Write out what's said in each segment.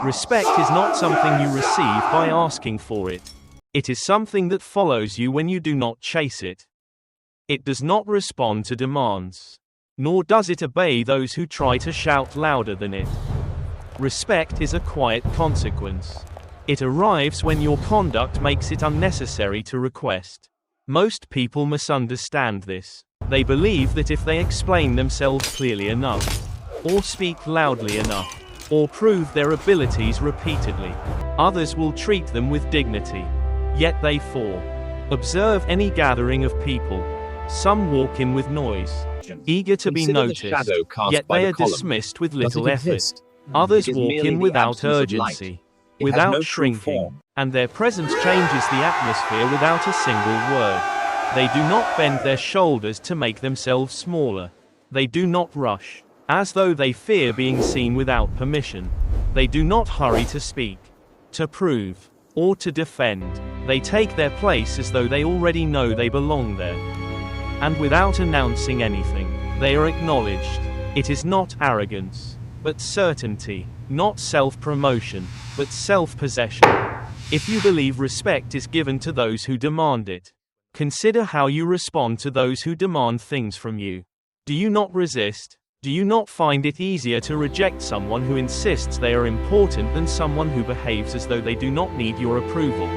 Respect is not something you receive by asking for it. It is something that follows you when you do not chase it. It does not respond to demands, nor does it obey those who try to shout louder than it. Respect is a quiet consequence. It arrives when your conduct makes it unnecessary to request. Most people misunderstand this. They believe that if they explain themselves clearly enough, or speak loudly enough, or prove their abilities repeatedly, others will treat them with dignity. Yet they fall. Observe any gathering of people. Some walk in with noise, eager to be noticed, yet they are dismissed with little effort. Others walk in without urgency, without shrinking, and their presence changes the atmosphere without a single word. They do not bend their shoulders to make themselves smaller. They do not rush, as though they fear being seen without permission. They do not hurry to speak, to prove, or to defend. They take their place as though they already know they belong there. And without announcing anything, they are acknowledged. It is not arrogance, but certainty, not self-promotion, but self-possession. If you believe respect is given to those who demand it, consider how you respond to those who demand things from you. Do you not resist? Do you not find it easier to reject someone who insists they are important than someone who behaves as though they do not need your approval?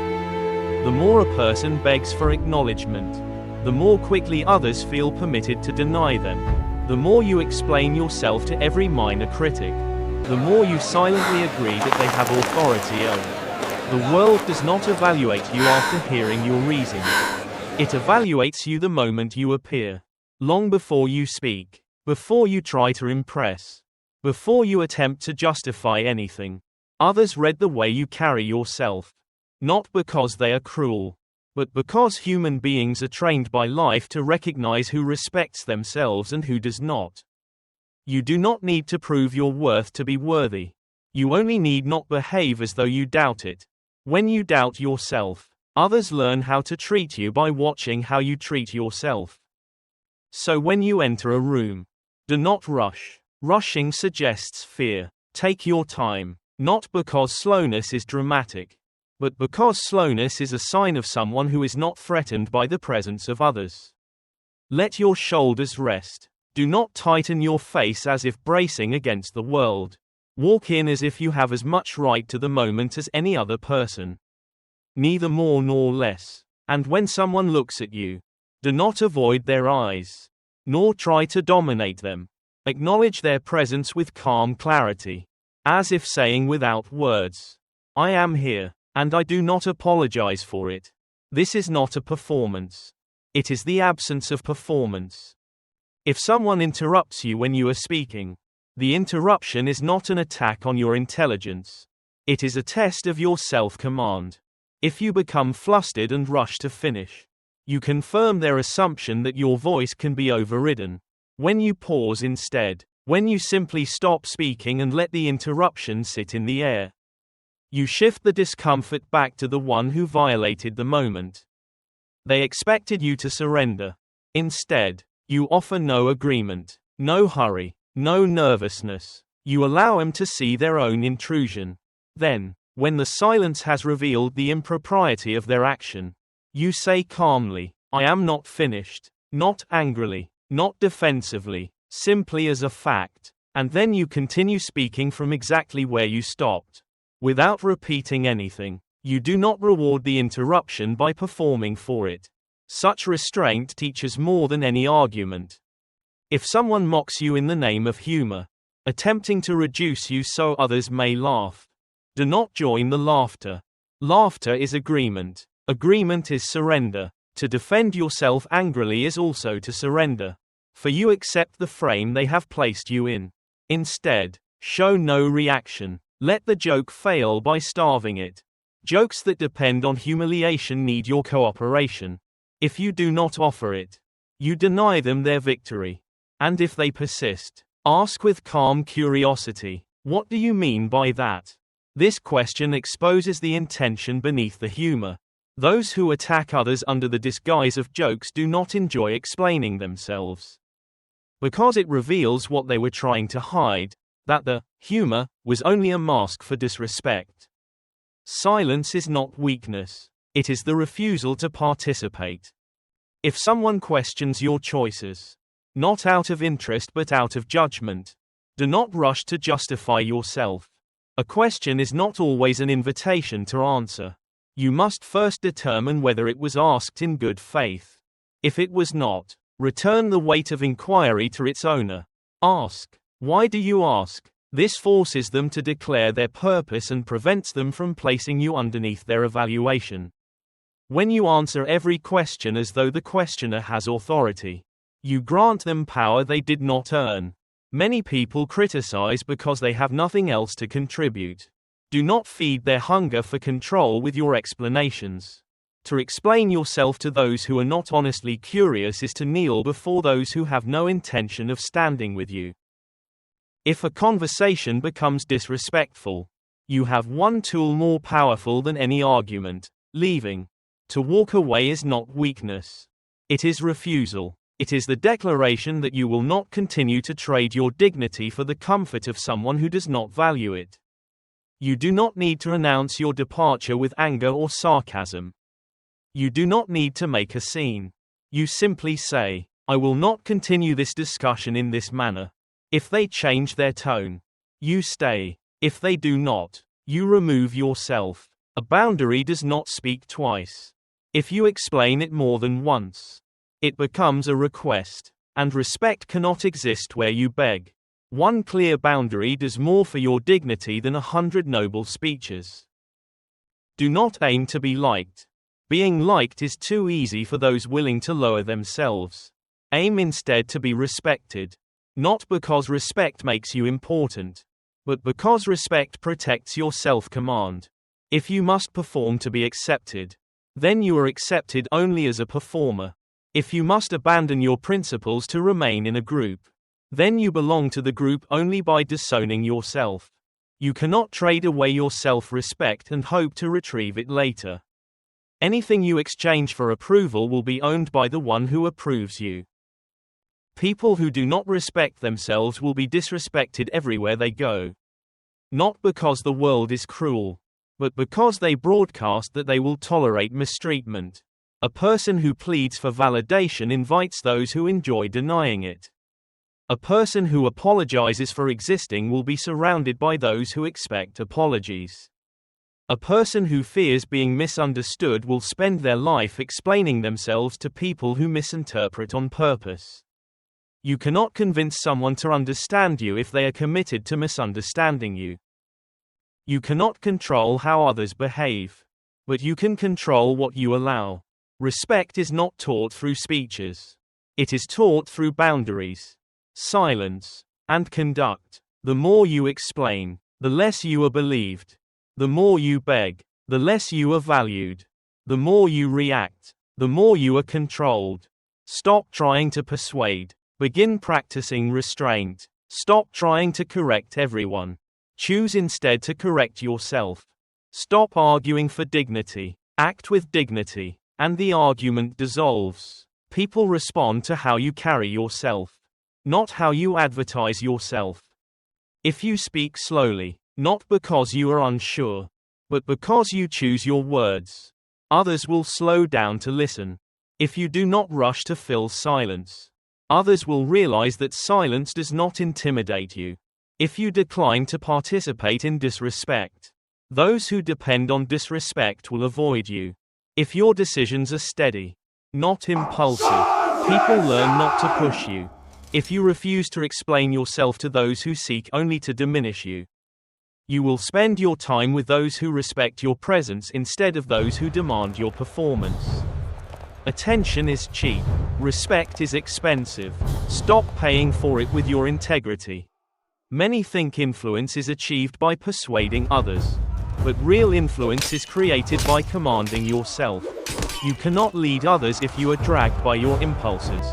The more a person begs for acknowledgement, the more quickly others feel permitted to deny them. The more you explain yourself to every minor critic, the more you silently agree that they have authority over. The world does not evaluate you after hearing your reasons. It evaluates you the moment you appear. Long before you speak, before you try to impress, before you attempt to justify anything, others read the way you carry yourself. Not because they are cruel, but because human beings are trained by life to recognize who respects themselves and who does not. You do not need to prove your worth to be worthy. You only need not behave as though you doubt it. When you doubt yourself, others learn how to treat you by watching how you treat yourself. So when you enter a room, do not rush. Rushing suggests fear. Take your time, not because slowness is dramatic, but because slowness is a sign of someone who is not threatened by the presence of others. Let your shoulders rest. Do not tighten your face as if bracing against the world. Walk in as if you have as much right to the moment as any other person. Neither more nor less. And when someone looks at you, do not avoid their eyes, nor try to dominate them. Acknowledge their presence with calm clarity, as if saying without words, I am here. And I do not apologize for it. This is not a performance. It is the absence of performance. If someone interrupts you when you are speaking, the interruption is not an attack on your intelligence. It is a test of your self-command. If you become flustered and rush to finish, you confirm their assumption that your voice can be overridden. When you pause instead, when you simply stop speaking and let the interruption sit in the air, you shift the discomfort back to the one who violated the moment. They expected you to surrender. Instead, you offer no agreement, no hurry, no nervousness. You allow them to see their own intrusion. Then, when the silence has revealed the impropriety of their action, you say calmly, I am not finished, not angrily, not defensively, simply as a fact. And then you continue speaking from exactly where you stopped. Without repeating anything, you do not reward the interruption by performing for it. Such restraint teaches more than any argument. If someone mocks you in the name of humor, attempting to reduce you so others may laugh, do not join the laughter. Laughter is agreement. Agreement is surrender. To defend yourself angrily is also to surrender. For you accept the frame they have placed you in. Instead, show no reaction. Let the joke fail by starving it. Jokes that depend on humiliation need your cooperation. If you do not offer it, you deny them their victory. And if they persist, ask with calm curiosity, what do you mean by that? This question exposes the intention beneath the humor. Those who attack others under the disguise of jokes do not enjoy explaining themselves. Because it reveals what they were trying to hide, that the humor was only a mask for disrespect. Silence is not weakness. It is the refusal to participate. If someone questions your choices, not out of interest but out of judgment, do not rush to justify yourself. A question is not always an invitation to answer. You must first determine whether it was asked in good faith. If it was not, return the weight of inquiry to its owner. Ask, "Why do you ask?" This forces them to declare their purpose and prevents them from placing you underneath their evaluation. When you answer every question as though the questioner has authority, you grant them power they did not earn. Many people criticize because they have nothing else to contribute. Do not feed their hunger for control with your explanations. To explain yourself to those who are not honestly curious is to kneel before those who have no intention of standing with you. If a conversation becomes disrespectful, you have one tool more powerful than any argument: leaving. To walk away is not weakness. It is refusal. It is the declaration that you will not continue to trade your dignity for the comfort of someone who does not value it. You do not need to announce your departure with anger or sarcasm. You do not need to make a scene. You simply say, "I will not continue this discussion in this manner." If they change their tone, you stay. If they do not, you remove yourself. A boundary does not speak twice. If you explain it more than once, it becomes a request, and respect cannot exist where you beg. One clear boundary does more for your dignity than 100 noble speeches. Do not aim to be liked. Being liked is too easy for those willing to lower themselves. Aim instead to be respected. Not because respect makes you important, but because respect protects your self-command. If you must perform to be accepted, then you are accepted only as a performer. If you must abandon your principles to remain in a group, then you belong to the group only by disowning yourself. You cannot trade away your self-respect and hope to retrieve it later. Anything you exchange for approval will be owned by the one who approves you. People who do not respect themselves will be disrespected everywhere they go. Not because the world is cruel, but because they broadcast that they will tolerate mistreatment. A person who pleads for validation invites those who enjoy denying it. A person who apologizes for existing will be surrounded by those who expect apologies. A person who fears being misunderstood will spend their life explaining themselves to people who misinterpret on purpose. You cannot convince someone to understand you if they are committed to misunderstanding you. You cannot control how others behave, but you can control what you allow. Respect is not taught through speeches. It is taught through boundaries, silence, and conduct. The more you explain, the less you are believed. The more you beg, the less you are valued. The more you react, the more you are controlled. Stop trying to persuade. Begin practicing restraint. Stop trying to correct everyone. Choose instead to correct yourself. Stop arguing for dignity. Act with dignity, and the argument dissolves. People respond to how you carry yourself, not how you advertise yourself. If you speak slowly, not because you are unsure, but because you choose your words, others will slow down to listen. If you do not rush to fill silence, others will realize that silence does not intimidate you. If you decline to participate in disrespect, those who depend on disrespect will avoid you. If your decisions are steady, not impulsive, people learn not to push you. If you refuse to explain yourself to those who seek only to diminish you, you will spend your time with those who respect your presence instead of those who demand your performance. Attention is cheap. Respect is expensive. Stop paying for it with your integrity. Many think influence is achieved by persuading others, but real influence is created by commanding yourself. You cannot lead others if you are dragged by your impulses.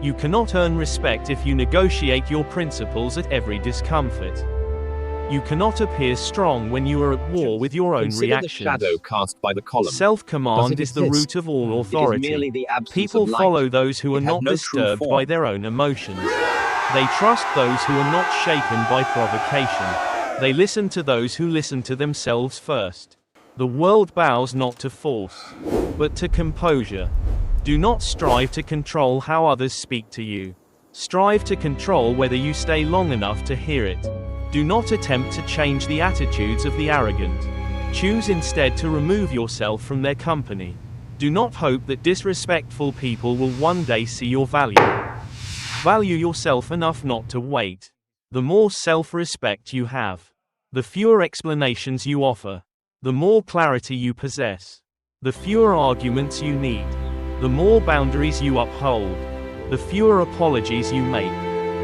You cannot earn respect if you negotiate your principles at every discomfort. You cannot appear strong when you are at war with your own Consider reactions. the shadow cast by the column. Self-command is the root of all authority. People follow those who are not disturbed by their own emotions. They trust those who are not shaken by provocation. They listen to those who listen to themselves first. The world bows not to force, but to composure. Do not strive to control how others speak to you. Strive to control whether you stay long enough to hear it. Do not attempt to change the attitudes of the arrogant. Choose instead to remove yourself from their company. Do not hope that disrespectful people will one day see your value. Value yourself enough not to wait. The more self-respect you have, the fewer explanations you offer, the more clarity you possess, the fewer arguments you need, the more boundaries you uphold, the fewer apologies you make.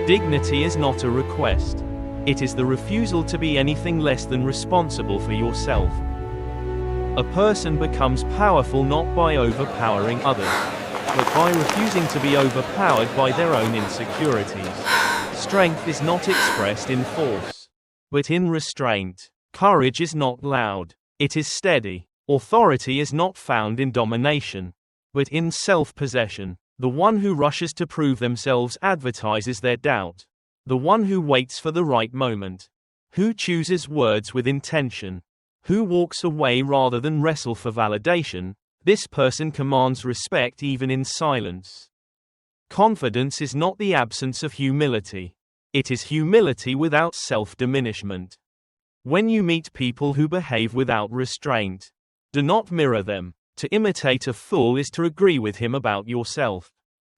Dignity is not a request. It is the refusal to be anything less than responsible for yourself. A person becomes powerful not by overpowering others, but by refusing to be overpowered by their own insecurities. Strength is not expressed in force, but in restraint. Courage is not loud, it is steady. Authority is not found in domination, but in self-possession. The one who rushes to prove themselves advertises their doubt. The one who waits for the right moment, who chooses words with intention, who walks away rather than wrestle for validation, this person commands respect even in silence. Confidence is not the absence of humility. It is humility without self-diminishment. When you meet people who behave without restraint, do not mirror them. To imitate a fool is to agree with him about yourself.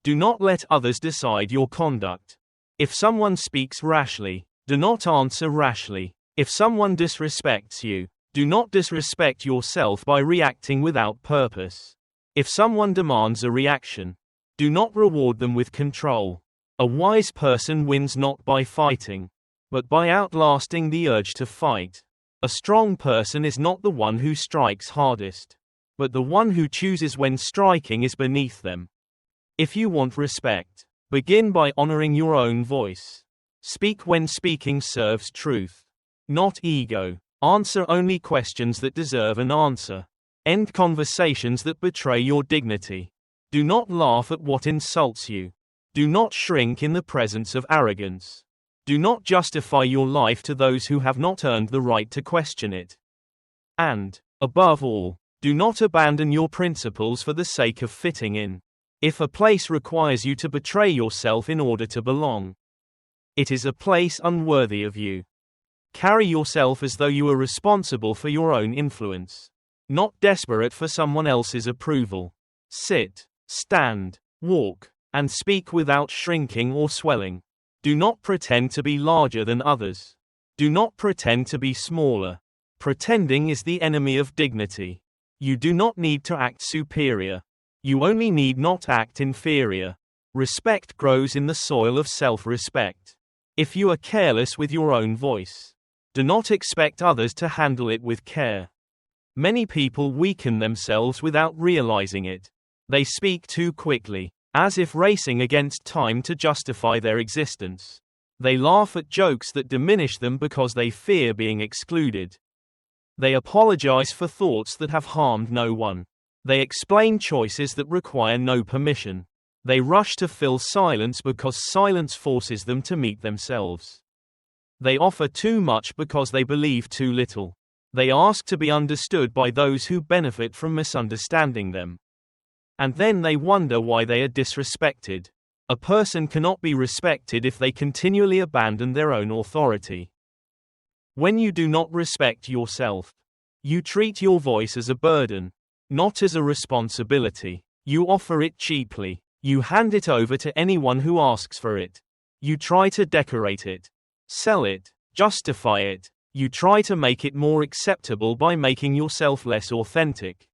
Do not let others decide your conduct. If someone speaks rashly, do not answer rashly. If someone disrespects you, do not disrespect yourself by reacting without purpose. If someone demands a reaction, do not reward them with control. A wise person wins not by fighting, but by outlasting the urge to fight. A strong person is not the one who strikes hardest, but the one who chooses when striking is beneath them. If you want respect, begin by honoring your own voice. Speak when speaking serves truth, not ego. Answer only questions that deserve an answer. End conversations that betray your dignity. Do not laugh at what insults you. Do not shrink in the presence of arrogance. Do not justify your life to those who have not earned the right to question it. And, above all, do not abandon your principles for the sake of fitting in. If a place requires you to betray yourself in order to belong, it is a place unworthy of you. Carry yourself as though you are responsible for your own influence, not desperate for someone else's approval. Sit, stand, walk, and speak without shrinking or swelling. Do not pretend to be larger than others. Do not pretend to be smaller. Pretending is the enemy of dignity. You do not need to act superior. You only need not act inferior. Respect grows in the soil of self-respect. If you are careless with your own voice, do not expect others to handle it with care. Many people weaken themselves without realizing it. They speak too quickly, as if racing against time to justify their existence. They laugh at jokes that diminish them because they fear being excluded. They apologize for thoughts that have harmed no one. They explain choices that require no permission. They rush to fill silence because silence forces them to meet themselves. They offer too much because they believe too little. They ask to be understood by those who benefit from misunderstanding them. And then they wonder why they are disrespected. A person cannot be respected if they continually abandon their own authority. When you do not respect yourself, you treat your voice as a burden, not as a responsibility. You offer it cheaply. You hand it over to anyone who asks for it. You try to decorate it, sell it, justify it. You try to make it more acceptable by making yourself less authentic.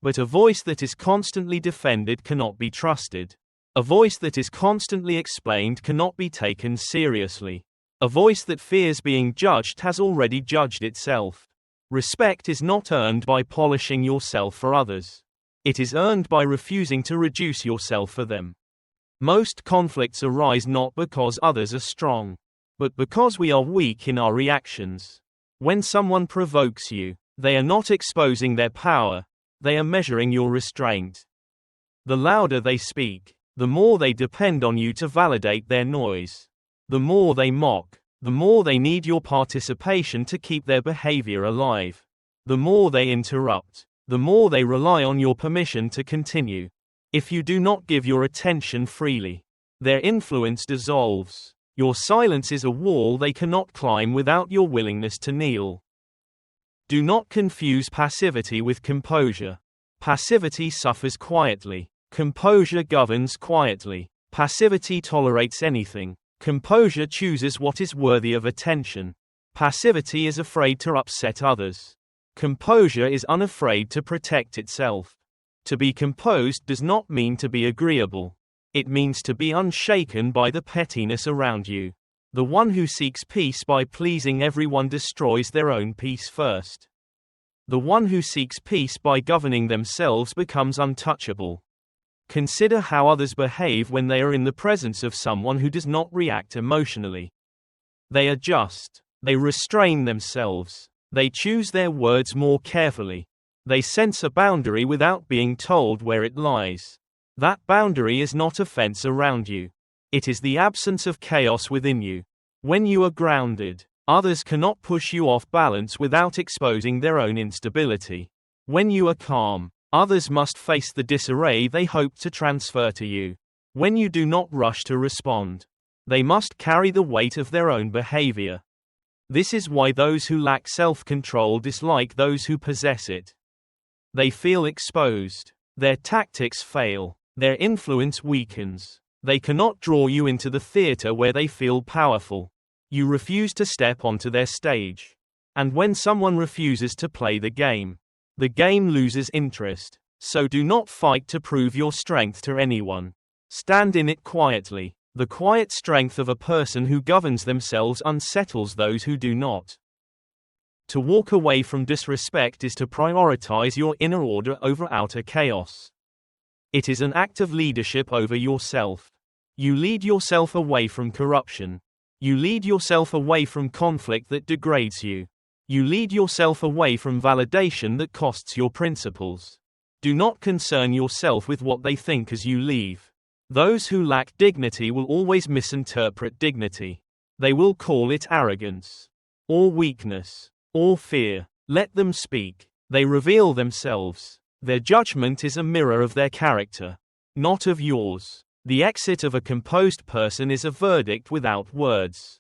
But a voice that is constantly defended cannot be trusted. A voice that is constantly explained cannot be taken seriously. A voice that fears being judged has already judged itself. Respect is not earned by polishing yourself for others. It is earned by refusing to reduce yourself for them. Most conflicts arise not because others are strong, but because we are weak in our reactions. When someone provokes you, they are not exposing their power, they are measuring your restraint. The louder they speak, the more they depend on you to validate their noise. The more they mock, the more they need your participation to keep their behavior alive. The more they interrupt, the more they rely on your permission to continue. If you do not give your attention freely, their influence dissolves. Your silence is a wall they cannot climb without your willingness to kneel. Do not confuse passivity with composure. Passivity suffers quietly. Composure governs quietly. Passivity tolerates anything. Composure chooses what is worthy of attention. Passivity is afraid to upset others. Composure is unafraid to protect itself. To be composed does not mean to be agreeable. It means to be unshaken by the pettiness around you. The one who seeks peace by pleasing everyone destroys their own peace first. The one who seeks peace by governing themselves becomes untouchable. Consider how others behave when they are in the presence of someone who does not react emotionally. They adjust. They restrain themselves. They choose their words more carefully. They sense a boundary without being told where it lies. That boundary is not a fence around you. It is the absence of chaos within you. When you are grounded, others cannot push you off balance without exposing their own instability. When you are calm, others must face the disarray they hope to transfer to you. When you do not rush to respond, they must carry the weight of their own behavior. This is why those who lack self-control dislike those who possess it. They feel exposed. Their tactics fail. Their influence weakens. They cannot draw you into the theater where they feel powerful. You refuse to step onto their stage. And when someone refuses to play the game loses interest. So do not fight to prove your strength to anyone. Stand in it quietly. The quiet strength of a person who governs themselves unsettles those who do not. To walk away from disrespect is to prioritize your inner order over outer chaos. It is an act of leadership over yourself. You lead yourself away from corruption. You lead yourself away from conflict that degrades you. You lead yourself away from validation that costs your principles. Do not concern yourself with what they think as you leave. Those who lack dignity will always misinterpret dignity. They will call it arrogance, or weakness, or fear. Let them speak. They reveal themselves. Their judgment is a mirror of their character, not of yours. The exit of a composed person is a verdict without words.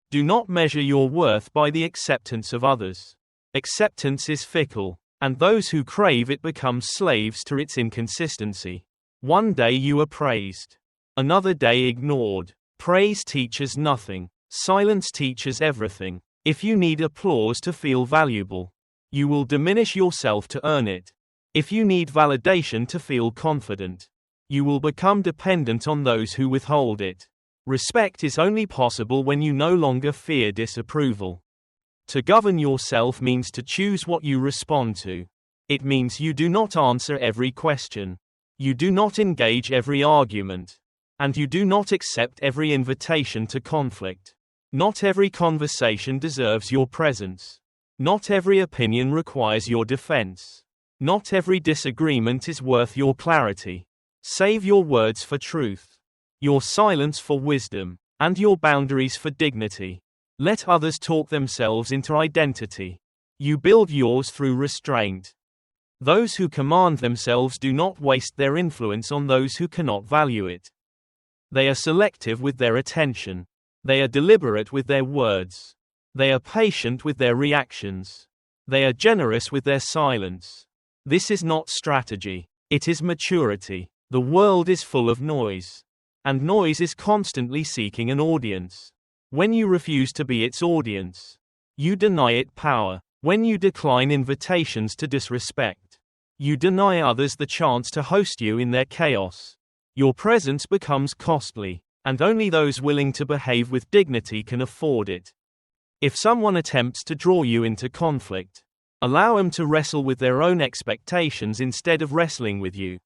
Do not measure your worth by the acceptance of others. Acceptance is fickle, and those who crave it become slaves to its inconsistency. One day you are praised, another day ignored. Praise teaches nothing. Silence teaches everything. If you need applause to feel valuable, you will diminish yourself to earn it. If you need validation to feel confident, you will become dependent on those who withhold it. Respect is only possible when you no longer fear disapproval. To govern yourself means to choose what you respond to. It means you do not answer every question. You do not engage every argument. And you do not accept every invitation to conflict. Not every conversation deserves your presence. Not every opinion requires your defense. Not every disagreement is worth your clarity. Save your words for truth, your silence for wisdom, and your boundaries for dignity. Let others talk themselves into identity. You build yours through restraint. Those who command themselves do not waste their influence on those who cannot value it. They are selective with their attention. They are deliberate with their words. They are patient with their reactions. They are generous with their silence. This is not strategy. It is maturity. The world is full of noise. And noise is constantly seeking an audience. When you refuse to be its audience, you deny it power. When you decline invitations to disrespect, you deny others the chance to host you in their chaos. Your presence becomes costly, and only those willing to behave with dignity can afford it. If someone attempts to draw you into conflict, allow them to wrestle with their own expectations instead of wrestling with you.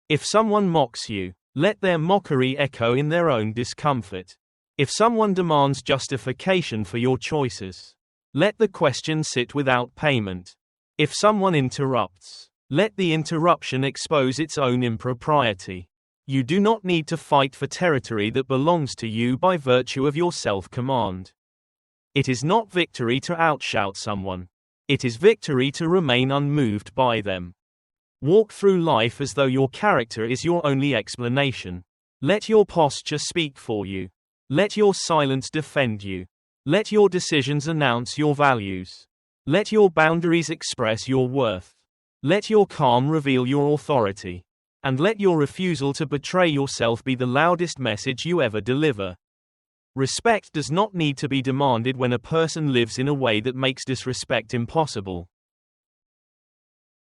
If someone mocks you, let their mockery echo in their own discomfort. If someone demands justification for your choices, let the question sit without payment. If someone interrupts, let the interruption expose its own impropriety. You do not need to fight for territory that belongs to you by virtue of your self-command. It is not victory to outshout someone. It is victory to remain unmoved by them. Walk through life as though your character is your only explanation. Let your posture speak for you. Let your silence defend you. Let your decisions announce your values. Let your boundaries express your worth. Let your calm reveal your authority. And let your refusal to betray yourself be the loudest message you ever deliver. Respect does not need to be demanded when a person lives in a way that makes disrespect impossible.